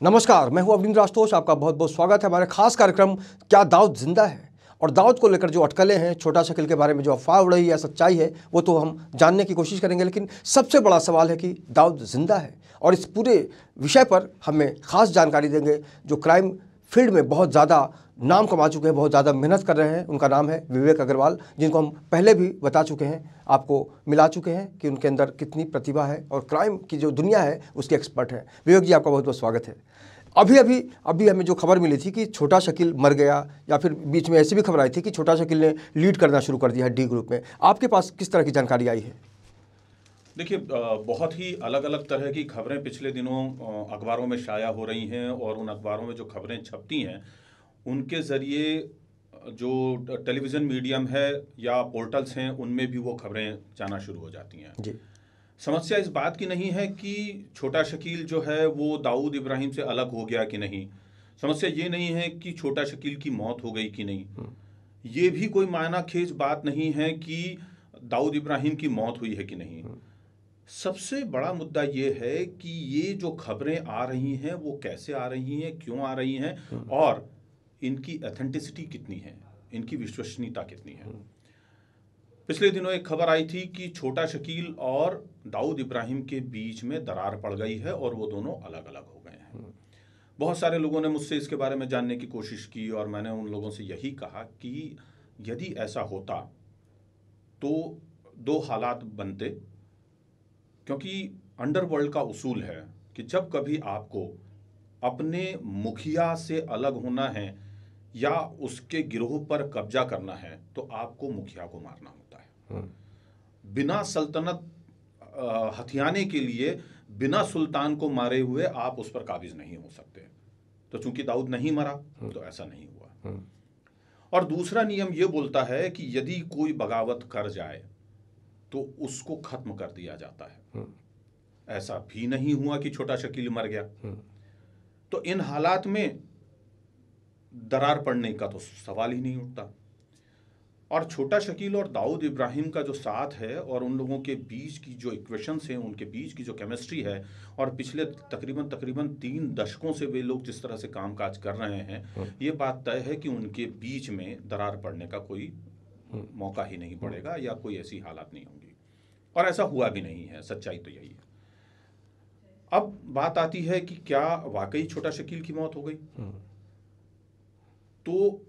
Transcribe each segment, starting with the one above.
नमस्कार, मैं हूं अवनींद्र आशुतोष। आपका बहुत बहुत स्वागत है हमारे खास कार्यक्रम क्या दाऊद जिंदा है। और दाऊद को लेकर जो अटकलें हैं, छोटा शकील के बारे में जो अफवाह उड़ रही है, सच्चाई है, वो तो हम जानने की कोशिश करेंगे। लेकिन सबसे बड़ा सवाल है कि दाऊद जिंदा है, और इस पूरे विषय पर हमें खास जानकारी देंगे जो क्राइम फील्ड में बहुत ज़्यादा नाम कमा चुके हैं, बहुत ज़्यादा मेहनत कर रहे हैं। उनका नाम है विवेक अग्रवाल, जिनको हम पहले भी बता चुके हैं, आपको मिला चुके हैं कि उनके अंदर कितनी प्रतिभा है और क्राइम की जो दुनिया है उसके एक्सपर्ट हैं। विवेक जी, आपका बहुत बहुत स्वागत है। अभी हमें जो खबर मिली थी कि छोटा शकील मर गया, या फिर बीच में ऐसी भी खबर आई थी कि छोटा शकील ने लीड करना शुरू कर दिया है डी ग्रुप में। आपके पास किस तरह की जानकारी आई है? देखिए, बहुत ही अलग अलग तरह की खबरें पिछले दिनों अखबारों में शाया हो रही हैं, और उन अखबारों में जो खबरें छपती हैं उनके ज़रिए जो टेलीविज़न मीडियम है या पोर्टल्स हैं उनमें भी वो खबरें जाना शुरू हो जाती हैं जी। समस्या इस बात की नहीं है कि छोटा शकील जो है वो दाऊद इब्राहिम से अलग हो गया कि नहीं। समस्या ये नहीं है कि छोटा शकील की मौत हो गई कि नहीं। ये भी कोई मायना खेज बात नहीं है कि दाऊद इब्राहिम की मौत हुई है कि नहीं। सबसे बड़ा मुद्दा ये है कि ये जो खबरें आ रही हैं वो कैसे आ रही हैं, क्यों आ रही हैं, और इनकी एथेंटिसिटी कितनी है, इनकी विश्वसनीयता कितनी है। पिछले दिनों एक खबर आई थी कि छोटा शकील और दाऊद इब्राहिम के बीच में दरार पड़ गई है और वो दोनों अलग अलग हो गए हैं। बहुत सारे लोगों ने मुझसे इसके बारे में जानने की कोशिश की, और मैंने उन लोगों से यही कहा कि यदि ऐसा होता तो दो हालात बनते, क्योंकि अंडरवर्ल्ड का उसूल है कि जब कभी आपको अपने मुखिया से अलग होना है या उसके गिरोह पर कब्जा करना है तो आपको मुखिया को मारना होता है। बिना सल्तनत हथियाने के लिए बिना सुल्तान को मारे हुए आप उस पर काबिज नहीं हो सकते। तो चूंकि दाऊद नहीं मरा तो ऐसा नहीं हुआ। और दूसरा नियम यह बोलता है कि यदि कोई बगावत कर जाए तो उसको खत्म कर दिया जाता है। ऐसा भी नहीं हुआ कि छोटा शकील मर गया। तो इन हालात में दरार पड़ने का तो सवाल ही नहीं उठता। और छोटा शकील और दाऊद इब्राहिम का जो साथ है और उन लोगों के बीच की जो इक्वेशंस हैं, उनके बीच की जो केमिस्ट्री है, और पिछले तकरीबन 3 दशकों से वे लोग जिस तरह से कामकाज कर रहे हैं, ये बात तय है कि उनके बीच में दरार पड़ने का कोई मौका ही नहीं पड़ेगा या कोई ऐसी हालात नहीं होंगी। और ऐसा हुआ भी नहीं है, सच्चाई तो यही है। अब बात आती है कि क्या वाकई छोटा शकील की मौत हो गई। तो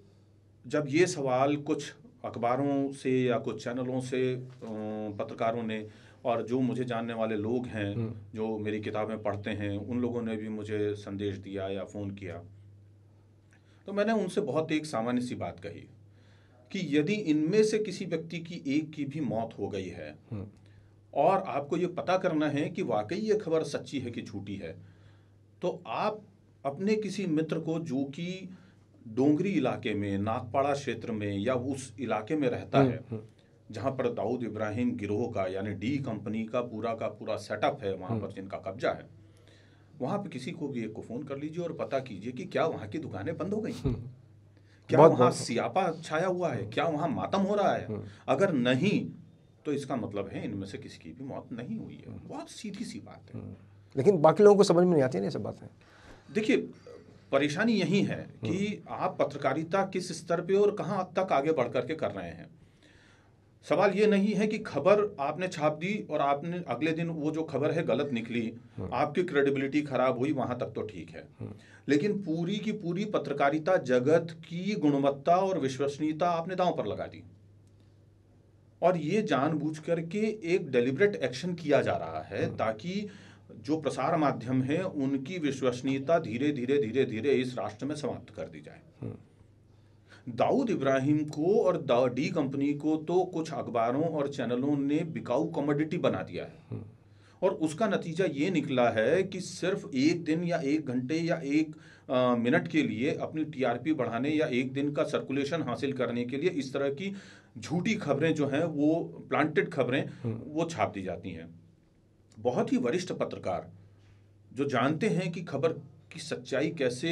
जब ये सवाल कुछ अखबारों से या कुछ चैनलों से पत्रकारों ने, और जो मुझे जानने वाले लोग हैं जो मेरी किताबें पढ़ते हैं, उन लोगों ने भी मुझे संदेश दिया या फ़ोन किया, तो मैंने उनसे बहुत एक सामान्य सी बात कही कि यदि इनमें से किसी व्यक्ति की एक की भी मौत हो गई है और आपको ये पता करना है कि वाकई ये खबर सच्ची है कि झूठी है, तो आप अपने किसी मित्र को जो कि डोंगरी इलाके में, नागपाड़ा क्षेत्र में या उस इलाके में रहता है जहां पर दाऊद इब्राहिम गिरोह का यानी डी कंपनी का पूरा सेटअप है, वहां पर जिनका कब्जा है, वहां पर किसी को भी एक को फोन कर लीजिए और पता कीजिए कि क्या वहां की दुकानें बंद हो गई, क्या वहां सियापा छाया हुआ है, क्या वहां मातम हो रहा है। अगर नहीं तो इसका मतलब है इनमें से किसी की भी मौत नहीं हुई है। बहुत सीधी सी बात है। लेकिन बाकी लोगों को समझ में नहीं आती है सब बातें। देखिए, परेशानी यही है कि आप पत्रकारिता किस स्तर पे और कहां तक आगे बढ़ करके कर रहे हैं। सवाल ये नहीं है कि खबर आपने छाप दी और आपने अगले दिन वो जो खबर है गलत निकली, आपकी क्रेडिबिलिटी खराब हुई, वहां तक तो ठीक है। लेकिन पूरी की पूरी पत्रकारिता जगत की गुणवत्ता और विश्वसनीयता आपने दांव पर लगा दी, और ये जानबूझ करके एक डेलिब्रेट एक्शन किया जा रहा है ताकि जो प्रसार माध्यम है उनकी विश्वसनीयता धीरे धीरे इस राष्ट्र में समाप्त कर दी जाए। दाऊद इब्राहिम को और डी कंपनी को तो कुछ अखबारों और चैनलों ने बिकाऊ कमोडिटी बना दिया है, और उसका नतीजा ये निकला है कि सिर्फ एक दिन या 1 घंटे या 1 मिनट के लिए अपनी टीआरपी बढ़ाने या एक दिन का सर्कुलेशन हासिल करने के लिए इस तरह की झूठी खबरें जो हैं, वो प्लांटेड खबरें वो छाप दी जाती हैं। बहुत ही वरिष्ठ पत्रकार जो जानते हैं कि खबर की सच्चाई कैसे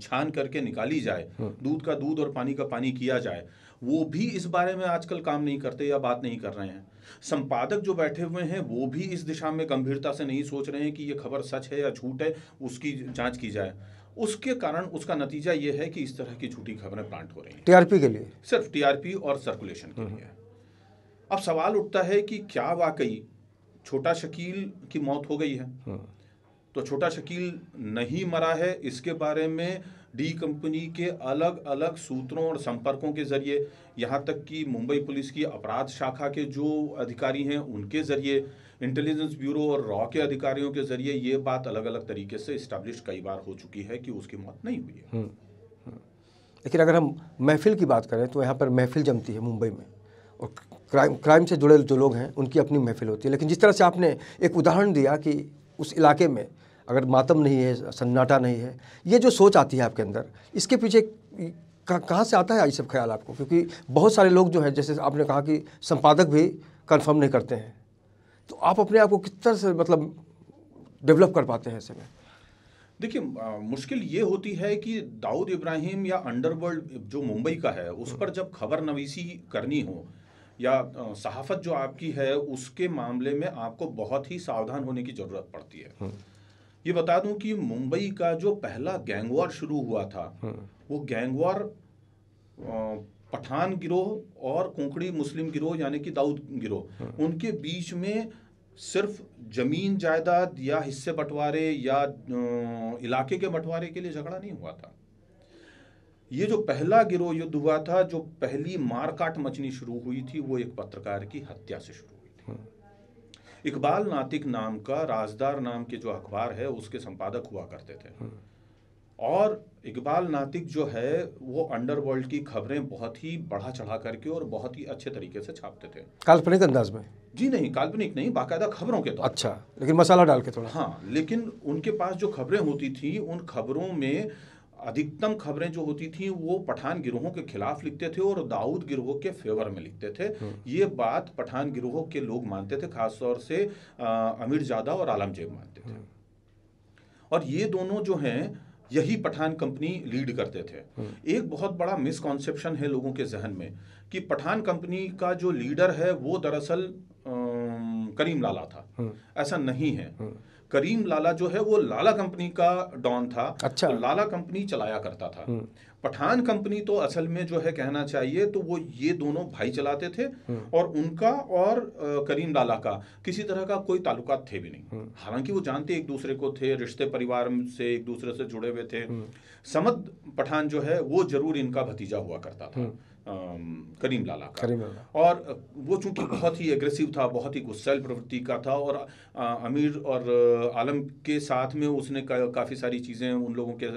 छान करके निकाली जाए, दूध का दूध और पानी का पानी किया जाए, वो भी इस बारे में आजकल काम नहीं करते या बात नहीं कर रहे हैं। संपादक जो बैठे हुए हैं वो भी इस दिशा में गंभीरता से नहीं सोच रहे हैं कि ये खबर सच है या झूठ है, उसकी जांच की जाए। उसके कारण उसका नतीजा ये है कि इस तरह की झूठी खबरें प्लांट हो रही हैं, टीआरपी के लिए, सिर्फ टीआरपी और सर्कुलेशन के लिए। अब सवाल उठता है कि क्या वाकई छोटा शकील की मौत हो गई है? तो छोटा शकील नहीं मरा है, इसके बारे में डी कंपनी के अलग अलग सूत्रों और संपर्कों के जरिए, यहाँ तक कि मुंबई पुलिस की अपराध शाखा के जो अधिकारी हैं उनके जरिए, इंटेलिजेंस ब्यूरो और रॉ के अधिकारियों के जरिए ये बात अलग अलग तरीके से इस्टेब्लिश कई बार हो चुकी है कि उसकी मौत नहीं हुई है। लेकिन अगर हम महफिल की बात करें तो यहाँ पर महफिल जमती है मुंबई में, और क्राइम से जुड़े जो लोग हैं उनकी अपनी महफिल होती है। लेकिन जिस तरह से आपने एक उदाहरण दिया कि उस इलाके में अगर मातम नहीं है, सन्नाटा नहीं है, ये जो सोच आती है आपके अंदर, इसके पीछे कहाँ से आता है ये सब ख्याल आपको? क्योंकि बहुत सारे लोग जो हैं, जैसे आपने कहा कि संपादक भी कंफर्म नहीं करते हैं, तो आप अपने आप को किस तरह से मतलब डेवलप कर पाते हैं ऐसे में? देखिए, मुश्किल ये होती है कि दाऊद इब्राहिम या अंडरवर्ल्ड जो मुंबई का है उस पर जब खबर नवीसी करनी हो या सहाफत जो आपकी है उसके मामले में आपको बहुत ही सावधान होने की ज़रूरत पड़ती है। ये बता दूं कि मुंबई का जो पहला गैंगवॉर शुरू हुआ था वो गैंगवॉर पठान गिरोह और कोंकणी मुस्लिम गिरोह यानी कि दाऊद गिरोह, उनके बीच में सिर्फ जमीन जायदाद या हिस्से बंटवारे या इलाके के बंटवारे के लिए झगड़ा नहीं हुआ था। ये जो पहला गिरोह युद्ध हुआ था, जो पहली मारकाट मचनी शुरू हुई थी, वो एक पत्रकार की हत्या से शुरू हुई थी। इकबाल नातिक नाम का राजदार नाम के जो अखबार है उसके संपादक हुआ करते थे, और इकबाल नातिक जो है वो अंडरवर्ल्ड की खबरें बहुत ही बढ़ा चढ़ा करके और बहुत ही अच्छे तरीके से छापते थे। काल्पनिक अंदाज में? जी नहीं, काल्पनिक नहीं, बाकायदा खबरों के तौर। अच्छा, लेकिन मसाला डाल के थोड़ा। हाँ, लेकिन उनके पास जो खबरें होती थी उन खबरों में अधिकतम खबरें जो होती थी वो पठान गिरोहों के खिलाफ लिखते थे और दाऊद गिरोह के फेवर में लिखते थे। ये बात पठान गिरोह के लोग मानते थे, खासतौर से अमीर जादा और आलमजेब मानते थे। और ये दोनों जो हैं यही पठान कंपनी लीड करते थे। एक बहुत बड़ा मिसकॉन्सेप्शन है लोगों के जहन में कि पठान कंपनी का जो लीडर है वो दरअसल करीम लाला था। ऐसा नहीं है। करीम लाला जो है वो लाला कंपनी का डॉन था। अच्छा। तो लाला कंपनी चलाया करता था। पठान कंपनी तो असल में जो है कहना चाहिए तो वो ये दोनों भाई चलाते थे, और उनका और करीम लाला का किसी तरह का कोई ताल्लुकात थे भी नहीं। हालांकि वो जानते एक दूसरे को थे, रिश्ते परिवार से एक दूसरे से जुड़े हुए थे। समद पठान जो है वो जरूर इनका भतीजा हुआ करता था, करीम लाला का। और वो चूंकि बहुत ही एग्रेसिव था, बहुत ही गुस्सैल प्रवृत्ति का था, और अमीर और आलम के साथ में उसने काफ़ी सारी चीज़ें उन लोगों के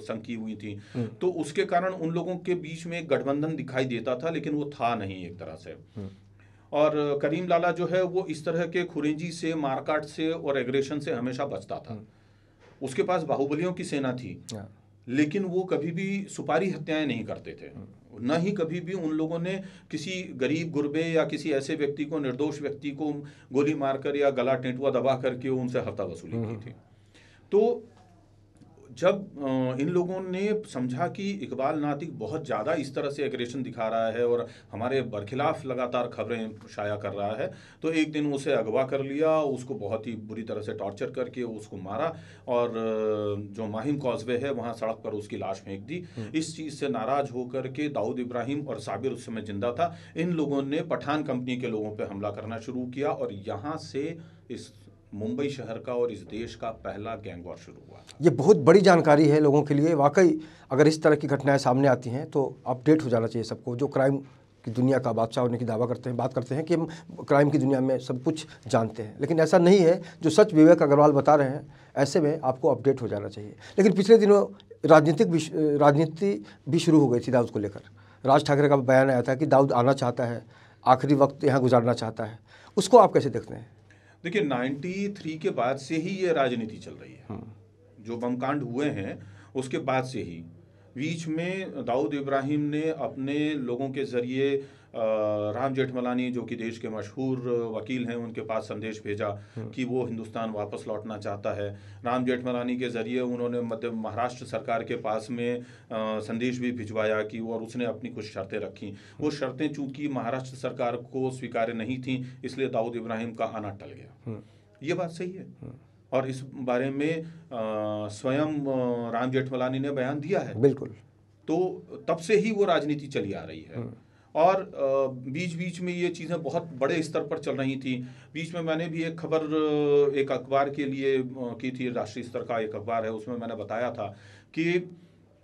संग की हुई थी। तो उसके कारण उन लोगों के बीच में एक गठबंधन दिखाई देता था, लेकिन वो था नहीं एक तरह से। और करीम लाला जो है वो इस तरह के खुरेंजी से, मारकाट से और एग्रेशन से हमेशा बचता था। उसके पास बाहुबलियों की सेना थी, लेकिन वो कभी भी सुपारी हत्याएं नहीं करते थे। न ही कभी भी उन लोगों ने किसी गरीब गुरबे या किसी ऐसे व्यक्ति को, निर्दोष व्यक्ति को गोली मारकर या गला टेंटुआ दबा करके उनसे हफ्ता वसूली की थी। तो जब इन लोगों ने समझा कि इकबाल नातिक बहुत ज़्यादा इस तरह से एग्रेशन दिखा रहा है और हमारे बरखिलाफ लगातार खबरें शाया कर रहा है, तो एक दिन उसे अगवा कर लिया, उसको बहुत ही बुरी तरह से टॉर्चर करके उसको मारा, और जो माहिम कॉजवे है वहाँ सड़क पर उसकी लाश फेंक दी। इस चीज़ से नाराज होकर के दाऊद इब्राहिम और साबिर उस समय जिंदा था, इन लोगों ने पठान कंपनी के लोगों पर हमला करना शुरू किया, और यहाँ से इस मुंबई शहर का और इस देश का पहला गैंगवॉर शुरू हुआ था। ये बहुत बड़ी जानकारी है लोगों के लिए। वाकई अगर इस तरह की घटनाएं सामने आती हैं तो अपडेट हो जाना चाहिए सबको। जो क्राइम की दुनिया का बादशाह होने की दावा करते हैं, बात करते हैं कि हम क्राइम की दुनिया में सब कुछ जानते हैं, लेकिन ऐसा नहीं है। जो सच विवेक अग्रवाल बता रहे हैं, ऐसे में आपको अपडेट हो जाना चाहिए। लेकिन पिछले दिनों राजनीति भी शुरू हो गई थी दाऊद को लेकर। राज ठाकरे का बयान आया था कि दाऊद आना चाहता है, आखिरी वक्त यहाँ गुजारना चाहता है। उसको आप कैसे देखते हैं? देखिए, 93 के बाद से ही ये राजनीति चल रही है। जो बमकांड हुए हैं उसके बाद से ही बीच में दाऊद इब्राहिम ने अपने लोगों के जरिए राम जेठमलानी जो कि देश के मशहूर वकील हैं, उनके पास संदेश भेजा कि वो हिंदुस्तान वापस लौटना चाहता है। राम जेठमलानी के ज़रिए उन्होंने मध्य महाराष्ट्र सरकार के पास में संदेश भी भिजवाया कि और उसने अपनी कुछ शर्तें रखी। वो शर्तें चूंकि महाराष्ट्र सरकार को स्वीकार्य नहीं थी, इसलिए दाऊद इब्राहिम का आना टल गया। ये बात सही है और इस बारे में स्वयं राम जेठमलानी ने बयान दिया है। बिल्कुल। तो तब से ही वो राजनीति चली आ रही है और बीच बीच में ये चीज़ें बहुत बड़े स्तर पर चल रही थी। बीच में मैंने भी एक खबर एक अखबार के लिए की थी, राष्ट्रीय स्तर का एक अखबार है, उसमें मैंने बताया था कि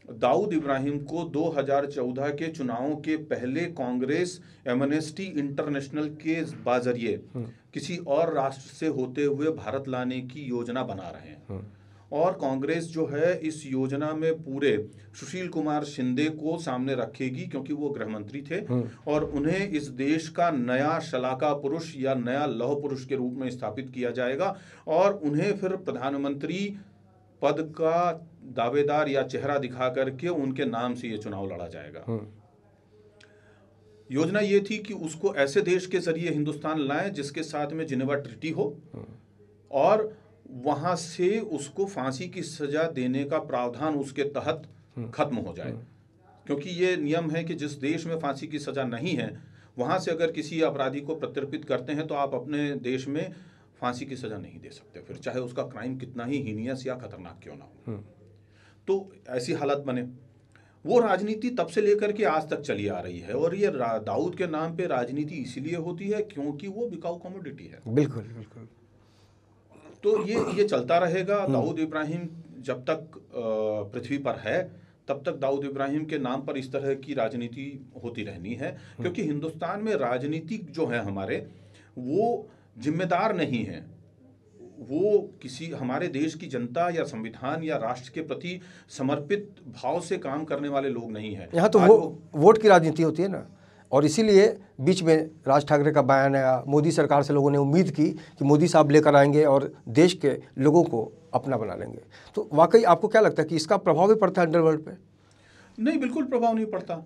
दाऊद इब्राहिम को 2014 के चुनावों के पहले कांग्रेस एमनेस्टी इंटरनेशनल के बाजरिए किसी और राष्ट्र से होते हुए भारत लाने की योजना बना रहे हैं और कांग्रेस जो है इस योजना में पूरे सुशील कुमार शिंदे को सामने रखेगी क्योंकि वो गृह मंत्री थे और उन्हें इस देश का नया शलाका पुरुष या नया लौह पुरुष के रूप में स्थापित किया जाएगा और उन्हें फिर प्रधानमंत्री पद का दावेदार या चेहरा दिखा करके उनके नाम से ये चुनाव लड़ा जाएगा। योजना ये थी कि उसको ऐसे देश के जरिए हिंदुस्तान लाएं जिसके साथ में जिनेवा ट्रीटी हो और वहां से उसको फांसी की सजा देने का प्रावधान उसके तहत खत्म हो जाए, क्योंकि ये नियम है कि जिस देश में फांसी की सजा नहीं है वहां से अगर किसी अपराधी को प्रत्यर्पित करते हैं तो आप अपने देश में फांसी की सजा नहीं दे सकते, फिर चाहे उसका क्राइम कितना ही हीनियस या खतरनाक क्यों ना हो। तो ऐसी हालत बने। वो राजनीति तब से लेकर के आज तक चली आ रही है और ये दाऊद के नाम पे राजनीति इसीलिए होती है क्योंकि वो बिकाऊ कमोडिटी है। बिल्कुल बिल्कुल। तो ये चलता रहेगा। दाऊद इब्राहिम जब तक पृथ्वी पर है तब तक दाऊद इब्राहिम के नाम पर इस तरह की राजनीति होती रहनी है, क्योंकि हिंदुस्तान में राजनीतिक जो है हमारे वो जिम्मेदार नहीं है, वो किसी हमारे देश की जनता या संविधान या राष्ट्र के प्रति समर्पित भाव से काम करने वाले लोग नहीं हैं। यहाँ तो वोट की राजनीति होती है ना, और इसीलिए बीच में राज ठाकरे का बयान आया, मोदी सरकार से लोगों ने उम्मीद की कि मोदी साहब लेकर आएंगे और देश के लोगों को अपना बना लेंगे। तो वाकई आपको क्या लगता है कि इसका प्रभाव भी पड़ता है अंडरवर्ल्ड पे? नहीं, बिल्कुल प्रभाव नहीं पड़ता।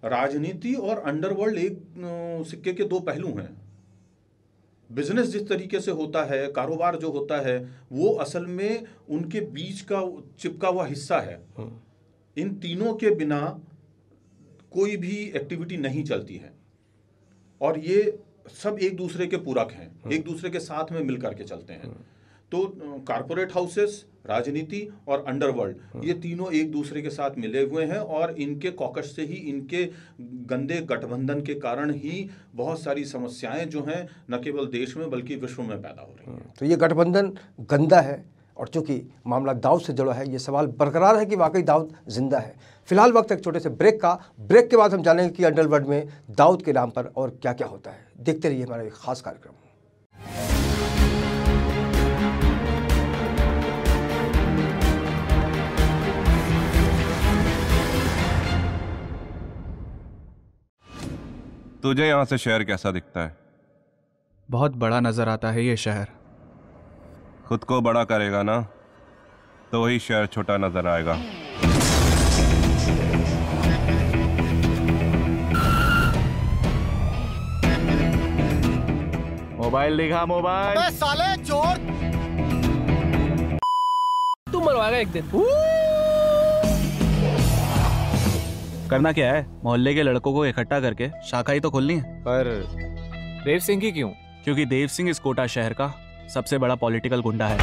राजनीति और अंडरवर्ल्ड एक सिक्के के दो पहलू हैं। बिजनेस जिस तरीके से होता है, कारोबार जो होता है, वो असल में उनके बीच का चिपका हुआ हिस्सा है। इन तीनों के बिना कोई भी एक्टिविटी नहीं चलती है और ये सब एक दूसरे के पूरक हैं, एक दूसरे के साथ में मिलकर के चलते हैं। तो कारपोरेट हाउसेस, राजनीति और अंडरवर्ल्ड, ये तीनों एक दूसरे के साथ मिले हुए हैं और इनके कॉकस से ही, इनके गंदे गठबंधन के कारण ही बहुत सारी समस्याएं जो हैं न केवल देश में बल्कि विश्व में पैदा हो रही हैं। तो ये गठबंधन गंदा है और चूंकि मामला दाऊद से जुड़ा है, ये सवाल बरकरार है कि वाकई दाऊद जिंदा है। फिलहाल वक्त एक छोटे से ब्रेक का। ब्रेक के बाद हम जानेंगे कि अंडरवर्ल्ड में दाऊद के नाम पर और क्या क्या होता है। देखते रहिए हमारा एक खास कार्यक्रम। तुझे यहाँ से शहर कैसा दिखता है? बहुत बड़ा नजर आता है ये शहर। खुद को बड़ा करेगा ना तो वही शहर छोटा नजर आएगा। मोबाइल दिखा, मोबाइल। अबे साले चोर! तू मरवाएगा एक दिन। करना क्या है? मोहल्ले के लड़कों को इकट्ठा करके शाखा ही तो खोलनी है। पर देव सिंह की क्यों? क्योंकि देव सिंह इस कोटा शहर का सबसे बड़ा पॉलिटिकल गुंडा है।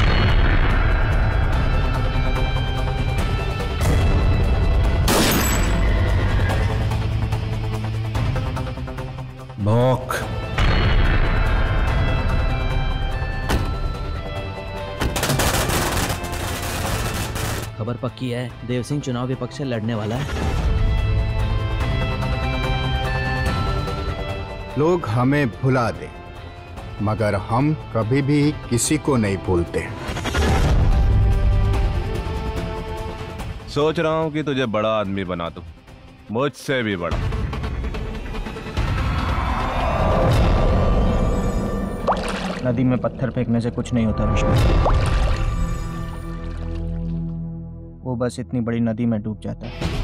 भौंक। खबर पक्की है, देव सिंह चुनाव विपक्ष से लड़ने वाला है। लोग हमें भुला दे मगर हम कभी भी किसी को नहीं भूलते। सोच रहा हूँ कि तुझे बड़ा आदमी बना दूं, मुझसे भी बड़ा। नदी में पत्थर फेंकने से कुछ नहीं होता विष्णु, वो बस इतनी बड़ी नदी में डूब जाता है।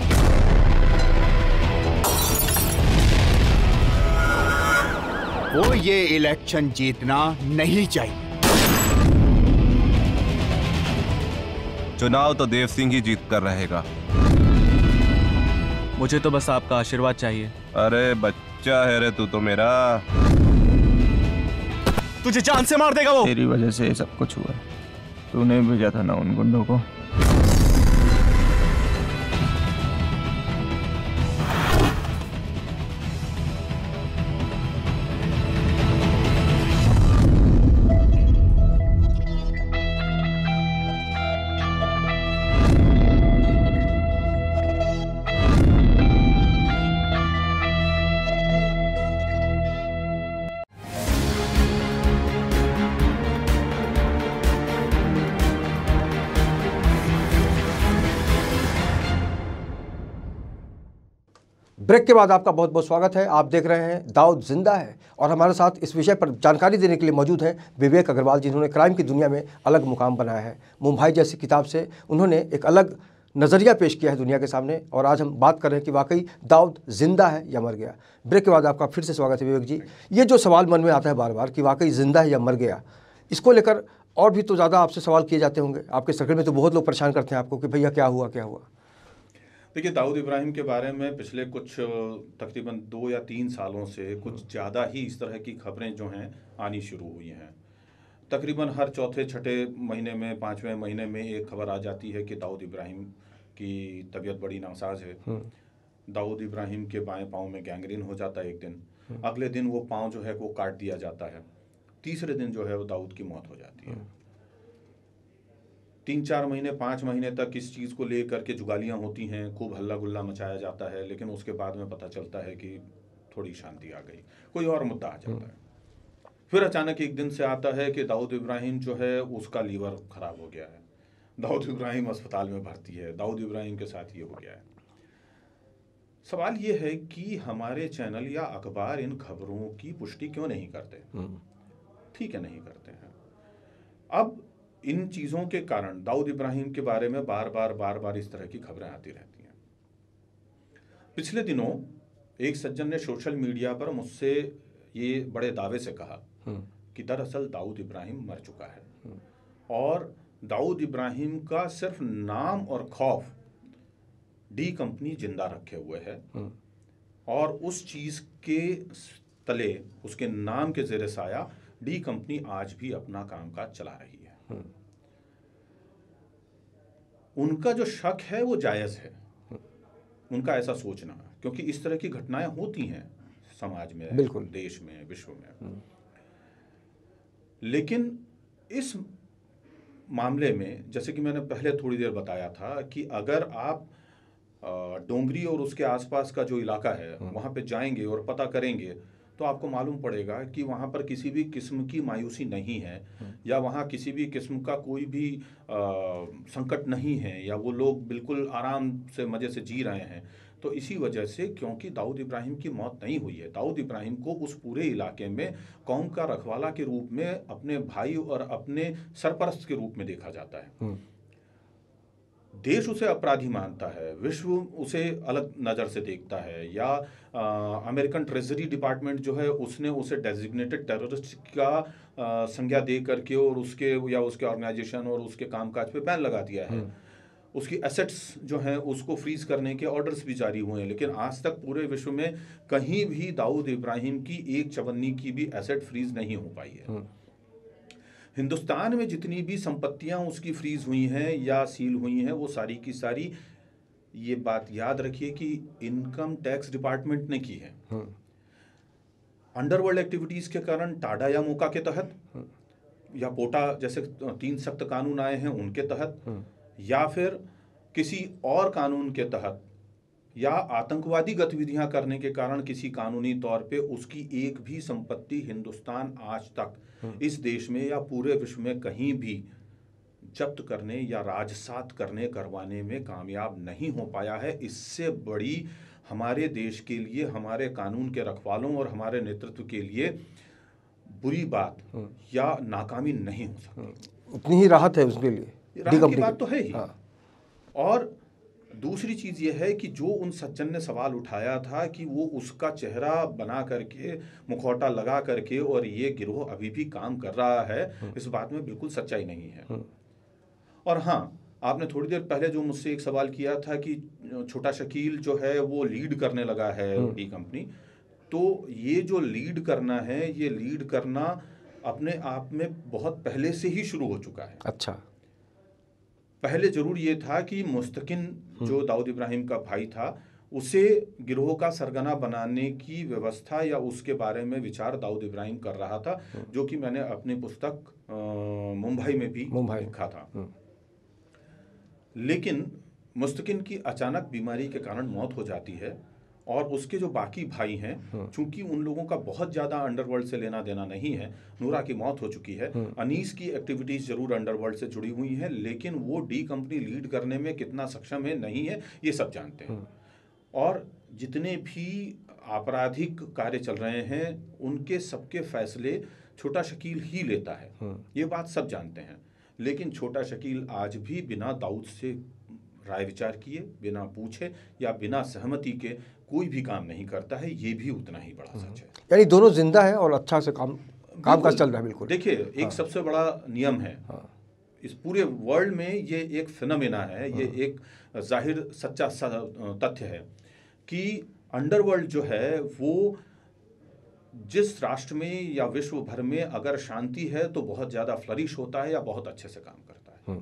को ये इलेक्शन जीतना नहीं चाहिए। चुनाव तो देव सिंह ही जीत कर रहेगा। मुझे तो बस आपका आशीर्वाद चाहिए। अरे बच्चा है रे तू तो मेरा। तुझे जान से मार देगा वो। तेरी वजह से ये सब कुछ हुआ। तूने भेजा था ना उन गुंडों को। ब्रेक के बाद आपका बहुत बहुत स्वागत है। आप देख रहे हैं दाऊद जिंदा है और हमारे साथ इस विषय पर जानकारी देने के लिए मौजूद हैं विवेक अग्रवाल, जिन्होंने क्राइम की दुनिया में अलग मुकाम बनाया है। मुंबई जैसी किताब से उन्होंने एक अलग नज़रिया पेश किया है दुनिया के सामने, और आज हम बात कर रहे हैं कि वाकई दाऊद जिंदा है या मर गया। ब्रेक के बाद आपका फिर से स्वागत है विवेक जी। ये जो सवाल मन में आता है बार बार कि वाकई जिंदा है या मर गया, इसको लेकर और भी तो ज़्यादा आपसे सवाल किए जाते होंगे। आपके सर्कल में तो बहुत लोग परेशान करते हैं आपको कि भैया क्या हुआ क्या हुआ। देखिए, दाऊद इब्राहिम के बारे में पिछले कुछ तकरीबन 2 या 3 सालों से कुछ ज़्यादा ही इस तरह की खबरें जो हैं आनी शुरू हुई हैं। तकरीबन हर चौथे छठे महीने में 5वें महीने में एक खबर आ जाती है कि दाऊद इब्राहिम की तबीयत बड़ी नासाज है। दाऊद इब्राहिम के बाएं पाँव में गैंग्रीन हो जाता है एक दिन, अगले दिन वो पाँव जो है वो काट दिया जाता है, तीसरे दिन जो है वो दाऊद की मौत हो जाती है। 3-4 महीने 5 महीने तक इस चीज़ को लेकर के जुगालियाँ होती हैं, खूब हल्ला गुल्ला मचाया जाता है, लेकिन उसके बाद में पता चलता है कि थोड़ी शांति आ गई, कोई और मुद्दा आ जाता है। फिर अचानक एक दिन से आता है कि दाऊद इब्राहिम जो है उसका लीवर खराब हो गया है, दाऊद इब्राहिम अस्पताल में भर्ती है, दाऊद इब्राहिम के साथ ये हो गया है। सवाल ये है कि हमारे चैनल या अखबार इन खबरों की पुष्टि क्यों नहीं करते? ठीक है, नहीं करते हैं। अब इन चीज़ों के कारण दाऊद इब्राहिम के बारे में बार बार इस तरह की खबरें आती रहती हैं। पिछले दिनों एक सज्जन ने सोशल मीडिया पर मुझसे ये बड़े दावे से कहा कि दरअसल दाऊद इब्राहिम मर चुका है और दाऊद इब्राहिम का सिर्फ नाम और खौफ डी कंपनी जिंदा रखे हुए है और उस चीज़ के तले, उसके नाम के ज़ेरे साया डी कंपनी आज भी अपना कामकाज चला रही है। उनका जो शक है वो जायज़ है, उनका ऐसा सोचना, क्योंकि इस तरह की घटनाएं होती हैं समाज में, बिल्कुल, देश में, विश्व में। लेकिन इस मामले में जैसे कि मैंने पहले थोड़ी देर बताया था कि अगर आप डोंगरी और उसके आसपास का जो इलाका है वहाँ पे जाएंगे और पता करेंगे तो आपको मालूम पड़ेगा कि वहाँ पर किसी भी किस्म की मायूसी नहीं है या वहाँ किसी भी किस्म का कोई भी संकट नहीं है, या वो लोग बिल्कुल आराम से मज़े से जी रहे हैं। तो इसी वजह से, क्योंकि दाऊद इब्राहिम की मौत नहीं हुई है, दाऊद इब्राहिम को उस पूरे इलाके में कौम का रखवाला के रूप में, अपने भाई और अपने सरपरस्त के रूप में देखा जाता है। देश उसे अपराधी मानता है, विश्व उसे अलग नज़र से देखता है, या अमेरिकन ट्रेजरी डिपार्टमेंट जो है उसने उसे डेजिग्नेटेड टेररिस्ट का संज्ञा दे करके और उसके या उसके ऑर्गेनाइजेशन और उसके कामकाज पे बैन लगा दिया है। उसकी एसेट्स जो हैं उसको फ्रीज करने के ऑर्डर्स भी जारी हुए हैं, लेकिन आज तक पूरे विश्व में कहीं भी दाऊद इब्राहिम की एक चवन्नी की भी एसेट फ्रीज नहीं हो पाई है। हिंदुस्तान में जितनी भी संपत्तियां उसकी फ्रीज हुई हैं या सील हुई हैं, वो सारी की सारी, ये बात याद रखिए कि इनकम टैक्स डिपार्टमेंट ने की है। अंडरवर्ल्ड एक्टिविटीज के कारण टाडा या मोका के तहत, या पोटा जैसे 3 सख्त कानून आए हैं उनके तहत, या फिर किसी और कानून के तहत, या आतंकवादी गतिविधियां करने के कारण किसी कानूनी तौर पे उसकी एक भी संपत्ति हिंदुस्तान आज तक इस देश में या पूरे विश्व में कहीं भी जब्त करने या राजसात करवाने में कामयाब नहीं हो पाया है। इससे बड़ी हमारे देश के लिए, हमारे कानून के रखवालों और हमारे नेतृत्व के लिए बुरी बात या नाकामी नहीं हो सकती। उतनी ही राहत है उसके लिए, राहत की बात तो है ही। और दूसरी चीज ये है कि जो उन सज्जन ने सवाल उठाया था कि वो उसका चेहरा बना करके, मुखौटा लगा करके और ये गिरोह अभी भी काम कर रहा है, इस बात में बिल्कुल सच्चाई नहीं है। और हाँ, आपने थोड़ी देर पहले जो मुझसे एक सवाल किया था कि छोटा शकील जो है वो लीड करने लगा है डी कंपनी, तो ये जो लीड करना है, ये लीड करना अपने आप में बहुत पहले से ही शुरू हो चुका है। अच्छा, पहले जरूर ये था कि मुस्तकिन जो दाऊद इब्राहिम का भाई था, उसे गिरोह का सरगना बनाने की व्यवस्था या उसके बारे में विचार दाऊद इब्राहिम कर रहा था, जो कि मैंने अपनी पुस्तक मुंबई में भी लिखा था। लेकिन मुस्तकिन की अचानक बीमारी के कारण मौत हो जाती है और उसके जो बाकी भाई हैं, चूंकि उन लोगों का बहुत ज़्यादा अंडरवर्ल्ड से लेना देना नहीं है, नूरा की मौत हो चुकी है, अनीस की एक्टिविटीज़ जरूर अंडरवर्ल्ड से जुड़ी हुई हैं, लेकिन वो डी कंपनी लीड करने में कितना सक्षम है नहीं है ये सब जानते हैं। और जितने भी आपराधिक कार्य चल रहे हैं उनके सबके फैसले छोटा शकील ही लेता है, ये बात सब जानते हैं। लेकिन छोटा शकील आज भी बिना दाऊद से राय विचार किए, बिना पूछे या बिना सहमति के कोई भी काम नहीं करता है, ये भी उतना ही बड़ा सच है। यानी दोनों जिंदा है और अच्छा से काम काज चल रहा है। बिल्कुल। देखिए, एक सबसे बड़ा नियम है इस पूरे वर्ल्ड में, ये एक फिनोमेना है, ये एक जाहिर सच्चा तथ्य है कि अंडरवर्ल्ड जो है वो जिस राष्ट्र में या विश्व भर में अगर शांति है तो बहुत ज़्यादा फ्लरिश होता है या बहुत अच्छे से काम करता है,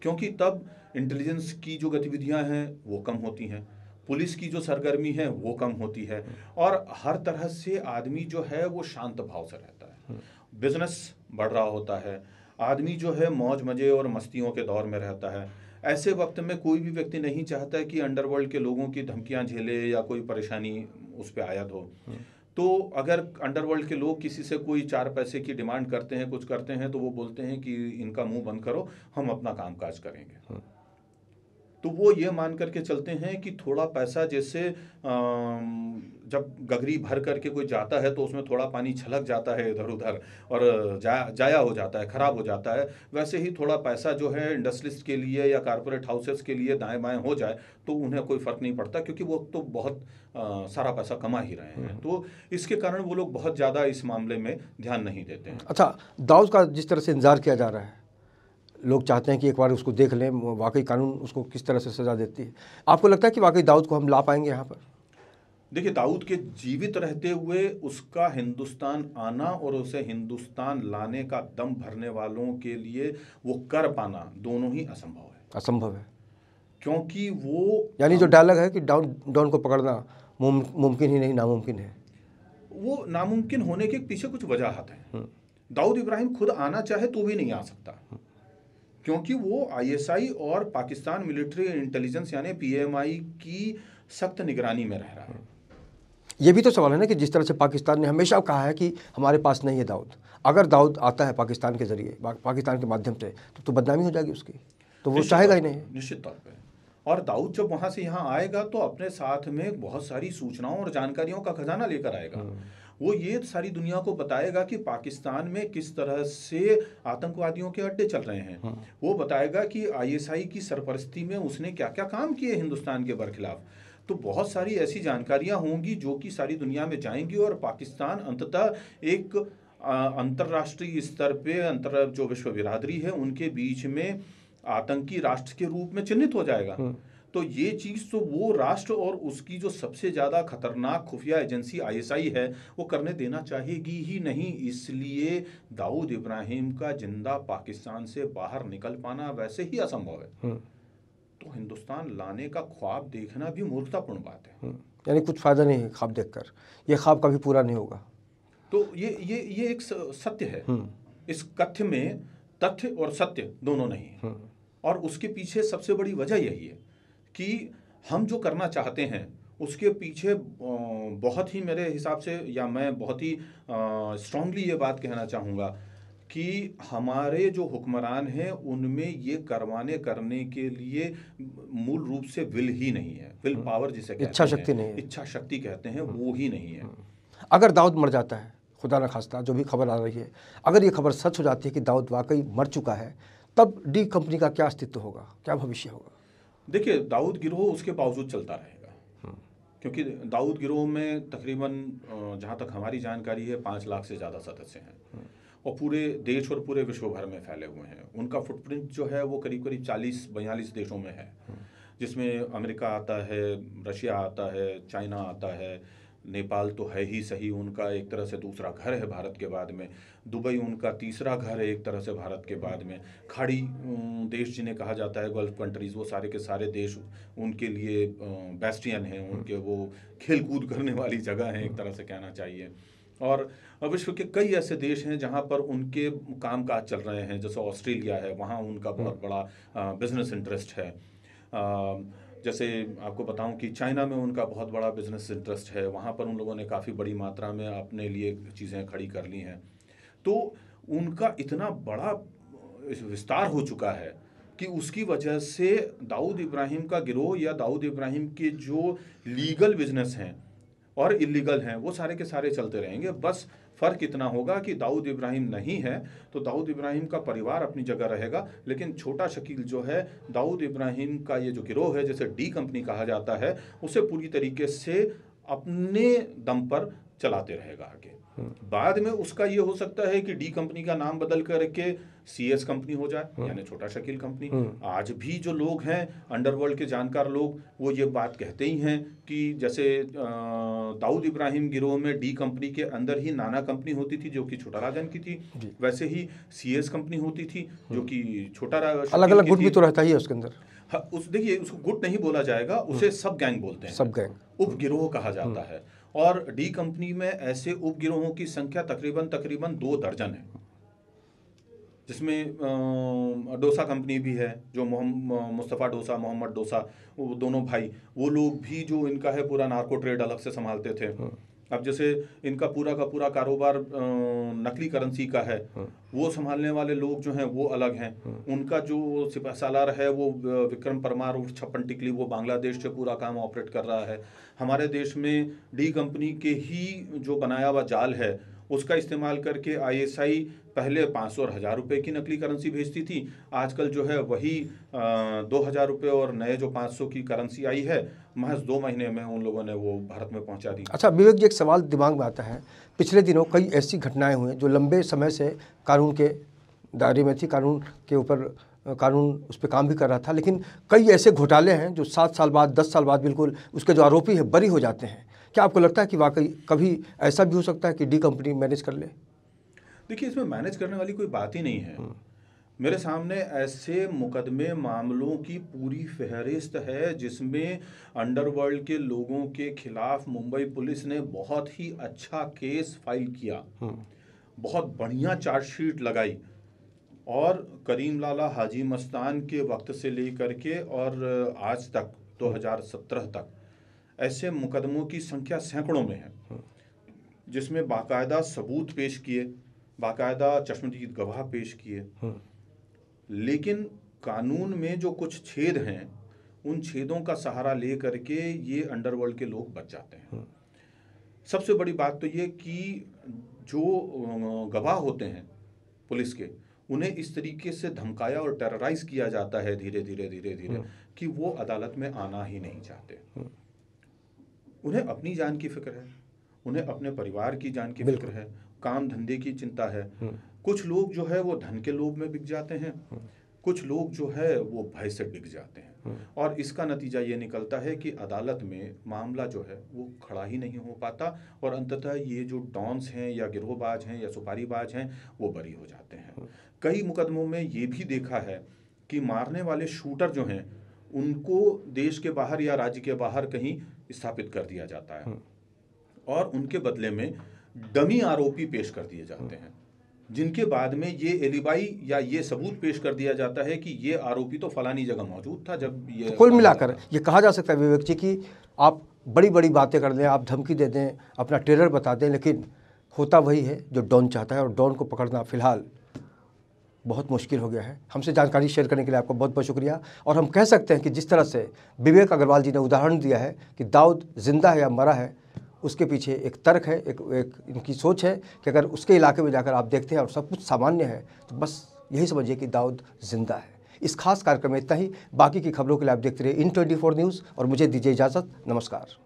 क्योंकि तब इंटेलिजेंस की जो गतिविधियां हैं वो कम होती हैं, पुलिस की जो सरगर्मी है वो कम होती है, और हर तरह से आदमी जो है वो शांत भाव से रहता है, बिजनेस बढ़ रहा होता है, आदमी जो है मौज मजे और मस्तियों के दौर में रहता है। ऐसे वक्त में कोई भी व्यक्ति नहीं चाहता कि अंडरवर्ल्ड के लोगों की धमकियां झेले या कोई परेशानी उस पर आयद हो। तो अगर अंडरवर्ल्ड के लोग किसी से कोई 4 पैसे की डिमांड करते हैं, कुछ करते हैं, तो वो बोलते हैं कि इनका मुंह बंद करो, हम अपना कामकाज करेंगे। तो वो ये मान करके चलते हैं कि थोड़ा पैसा, जैसे जब गगरी भर करके कोई जाता है तो उसमें थोड़ा पानी छलक जाता है इधर उधर और जाया हो जाता है, खराब हो जाता है, वैसे ही थोड़ा पैसा जो है इंडस्ट्रियलिस्ट के लिए या कारपोरेट हाउसेस के लिए दाएं बाएं हो जाए तो उन्हें कोई फ़र्क नहीं पड़ता, क्योंकि वो तो बहुत सारा पैसा कमा ही रहे हैं। तो इसके कारण वो लोग बहुत ज़्यादा इस मामले में ध्यान नहीं देते हैं। अच्छा, दाऊद का जिस तरह से इंतजार किया जा रहा है, लोग चाहते हैं कि एक बार उसको देख लें, वाकई कानून उसको किस तरह से सज़ा देती है, आपको लगता है कि वाकई दाऊद को हम ला पाएंगे यहाँ पर? देखिए, दाऊद के जीवित रहते हुए उसका हिंदुस्तान आना और उसे हिंदुस्तान लाने का दम भरने वालों के लिए वो कर पाना दोनों ही असंभव है। असंभव है, क्योंकि वो यानी जो डायलॉग है कि डॉन को पकड़ना मुमकिन ही नहीं नामुमकिन है, वो नामुमकिन होने के पीछे कुछ वजह है। दाऊद इब्राहिम खुद आना चाहे तो भी नहीं आ सकता, क्योंकि वो आईएसआई और पाकिस्तान मिलिट्री इंटेलिजेंस यानी पीएमआई की सख्त निगरानी में रह रहा है। ये भी तो सवाल है ना कि जिस तरह से पाकिस्तान ने हमेशा कहा है कि हमारे पास नहीं है दाऊद, अगर दाऊद आता है पाकिस्तान के जरिए, पाकिस्तान के माध्यम से, तो बदनामी हो जाएगी उसकी, तो वो चाहेगा ही नहीं, निश्चित तौर पे। और दाऊद जब वहाँ से यहाँ आएगा तो अपने साथ में बहुत सारी सूचनाओं और जानकारियों का खजाना लेकर आएगा। वो ये सारी दुनिया को बताएगा कि पाकिस्तान में किस तरह से आतंकवादियों के अड्डे चल रहे हैं। वो बताएगा कि आईएसआई की सरपरस्ती में उसने क्या क्या काम किए हिंदुस्तान के बरखिलाफ। तो बहुत सारी ऐसी जानकारियां होंगी जो कि सारी दुनिया में जाएंगी और पाकिस्तान अंततः एक अंतर्राष्ट्रीय स्तर पे जो विश्व बिरादरी है उनके बीच में आतंकी राष्ट्र के रूप में चिन्हित हो जाएगा। तो ये चीज़ तो वो राष्ट्र और उसकी जो सबसे ज़्यादा खतरनाक खुफिया एजेंसी आईएसआई है वो करने देना चाहेगी ही नहीं। इसलिए दाऊद इब्राहिम का जिंदा पाकिस्तान से बाहर निकल पाना वैसे ही असंभव है। तो हिंदुस्तान लाने का ख्वाब देखना भी मूर्खतापूर्ण बात है। यानी कुछ फ़ायदा नहीं है ख्वाब देखकर, ये ख्वाब कभी पूरा नहीं होगा। तो ये एक सत्य है। इस कथ्य में तथ्य और सत्य दोनों नहीं है, और उसके पीछे सबसे बड़ी वजह यही है कि हम जो करना चाहते हैं उसके पीछे बहुत ही मेरे हिसाब से, या मैं बहुत ही स्ट्रांगली ये बात कहना चाहूँगा कि हमारे जो हुक्मरान हैं उनमें ये करने के लिए मूल रूप से विल ही नहीं है। विल पावर जिसे कहते हैं, इच्छा शक्ति नहीं है, इच्छा शक्ति कहते हैं, वो ही नहीं है। अगर दाऊद मर जाता है, खुदा न खास्ता, जो भी खबर आ रही है, अगर ये खबर सच हो जाती है कि दाऊद वाकई मर चुका है, तब डी कंपनी का क्या अस्तित्व होगा, क्या भविष्य होगा? देखिए, दाऊद गिरोह उसके बावजूद चलता रहेगा, क्योंकि दाऊद गिरोह में तकरीबन जहाँ तक हमारी जानकारी है 5 लाख से ज़्यादा सदस्य हैं और पूरे देश और पूरे विश्व भर में फैले हुए हैं। उनका फुटप्रिंट जो है वो करीब करीब 40-42 देशों में है, जिसमें अमेरिका आता है, रशिया आता है, चाइना आता है, नेपाल तो है ही सही, उनका एक तरह से दूसरा घर है भारत के बाद में, दुबई उनका तीसरा घर है एक तरह से भारत के बाद में, खाड़ी देश जिन्हें कहा जाता है गल्फ कंट्रीज़, वो सारे के सारे देश उनके लिए बेस्टियन हैं, उनके वो खेल कूद करने वाली जगह हैं एक तरह से कहना चाहिए। और विश्व के कई ऐसे देश हैं जहाँ पर उनके कामकाज चल रहे हैं, जैसे ऑस्ट्रेलिया है, वहाँ उनका बहुत बड़ा बिजनेस इंटरेस्ट है। जैसे आपको बताऊं कि चाइना में उनका बहुत बड़ा बिजनेस इंटरेस्ट है, वहाँ पर उन लोगों ने काफ़ी बड़ी मात्रा में अपने लिए चीज़ें खड़ी कर ली हैं। तो उनका इतना बड़ा विस्तार हो चुका है कि उसकी वजह से दाऊद इब्राहिम का गिरोह या दाऊद इब्राहिम के जो लीगल बिजनेस हैं और इलीगल हैं वो सारे के सारे चलते रहेंगे। बस फ़र्क इतना होगा कि दाऊद इब्राहिम नहीं है तो दाऊद इब्राहिम का परिवार अपनी जगह रहेगा, लेकिन छोटा शकील जो है दाऊद इब्राहिम का ये जो गिरोह है, जैसे डी कंपनी कहा जाता है, उसे पूरी तरीके से अपने दम पर चलाते रहेगा आगे। बाद में उसका ये हो सकता है कि डी कंपनी का नाम बदल करके CS कंपनी हो जाए, यानी छोटा शकील कंपनी। आज भी जो लोग हैं अंडरवर्ल्ड के जानकार लोग, वो ये बात कहते ही हैं कि जैसे दाऊद इब्राहिम गिरोह में डी कंपनी के अंदर ही नाना कंपनी होती थी जो कि छोटा राजन की थी, वैसे ही CS कंपनी होती थी जो कि छोटा अलग अलग गुट भी तो रहता ही है उसके अंदर। हाँ, उस देखिए उसको गुट नहीं बोला जाएगा, उसे सब गैंग बोलते हैं, सब गैंग, उप गिरोह कहा जाता है। और डी कंपनी में ऐसे उप गिरोहों की संख्या तकरीबन 2 दर्जन है, जिसमें डोसा कंपनी भी है, जो मुस्तफ़ा डोसा, मोहम्मद डोसा, वो दोनों भाई, वो लोग भी जो इनका है पूरा नार्को ट्रेड अलग से संभालते थे। अब जैसे इनका पूरा का पूरा कारोबार नकली करेंसी का है, वो संभालने वाले लोग जो हैं वो अलग हैं। उनका जो सिपह सालार है वो विक्रम परमार और छप्पन टिकली, वो बांग्लादेश से पूरा काम ऑपरेट कर रहा है। हमारे देश में डी कंपनी के ही जो बनाया हुआ जाल है उसका इस्तेमाल करके ISI पहले 500 और 1000 रुपये की नकली करेंसी भेजती थी, आजकल जो है वही 2000 रुपये और नए जो 500 की करेंसी आई है महज 2 महीने में उन लोगों ने वो भारत में पहुंचा दी। अच्छा विवेक जी, एक सवाल दिमाग में आता है, पिछले दिनों कई ऐसी घटनाएं हुई जो लंबे समय से कानून के दायरे में थी, कानून के ऊपर कानून उस पर काम भी कर रहा था, लेकिन कई ऐसे घोटाले हैं जो 7 साल बाद 10 साल बाद बिल्कुल उसके जो आरोपी है बरी हो जाते हैं। क्या आपको लगता है कि वाकई कभी ऐसा भी हो सकता है कि डी कंपनी मैनेज कर ले? देखिए, इसमें मैनेज करने वाली कोई बात ही नहीं है। मेरे सामने ऐसे मुकदमे मामलों की पूरी फहरिस्त है जिसमें अंडरवर्ल्ड के लोगों के खिलाफ मुंबई पुलिस ने बहुत ही अच्छा केस फाइल किया, बहुत बढ़िया चार्जशीट लगाई, और करीम लाला हाजी मस्तान के वक्त से लेकर के और आज तक 2017 तक ऐसे मुकदमों की संख्या सैकड़ों में है, जिसमें बाकायदा सबूत पेश किए, बाकायदा चश्मदीद गवाह पेश किए, लेकिन कानून में जो कुछ छेद हैं उन छेदों का सहारा ले करके ये अंडरवर्ल्ड के लोग बच जाते हैं। सबसे बड़ी बात तो ये कि जो गवाह होते हैं पुलिस के, उन्हें इस तरीके से धमकाया और टेरराइज किया जाता है धीरे धीरे कि वो अदालत में आना ही नहीं चाहते। उन्हें अपनी जान की फिक्र है, उन्हें अपने परिवार की जान की फिक्र है, काम धंधे की चिंता है। कुछ लोग जो है वो धन के लोभ में बिक जाते हैं, कुछ लोग जो है वो भय से बिक जाते हैं, और इसका नतीजा ये निकलता है कि अदालत में मामला जो है वो खड़ा ही नहीं हो पाता, और अंततः ये जो डॉन्स हैं या गिरोहबाज हैं या सुपारीबाज हैं वो बरी हो जाते हैं। कई मुकदमों में ये भी देखा है कि मारने वाले शूटर जो हैं उनको देश के बाहर या राज्य के बाहर कहीं स्थापित कर दिया जाता है, और उनके बदले में डमी आरोपी पेश कर दिए जाते हैं, जिनके बाद में ये एलिबाई या ये सबूत पेश कर दिया जाता है कि ये आरोपी तो फलानी जगह मौजूद था जब ये। कुल मिलाकर ये कहा जा सकता है विवेक जी कि आप बड़ी बड़ी बातें कर दें, आप धमकी दे दें, अपना टेरर बता दें, लेकिन होता वही है जो डॉन चाहता है, और डॉन को पकड़ना फिलहाल बहुत मुश्किल हो गया है। हमसे जानकारी शेयर करने के लिए आपका बहुत बहुत शुक्रिया। और हम कह सकते हैं कि जिस तरह से विवेक अग्रवाल जी ने उदाहरण दिया है कि दाऊद जिंदा है या मरा है, उसके पीछे एक तर्क है, एक इनकी सोच है कि अगर उसके इलाके में जाकर आप देखते हैं और सब कुछ सामान्य है तो बस यही समझिए कि दाऊद जिंदा है। इस खास कार्यक्रम में इतना ही। बाकी की खबरों के लिए आप देखते रहिए इन 24 न्यूज़ और मुझे दीजिए इजाज़त। नमस्कार।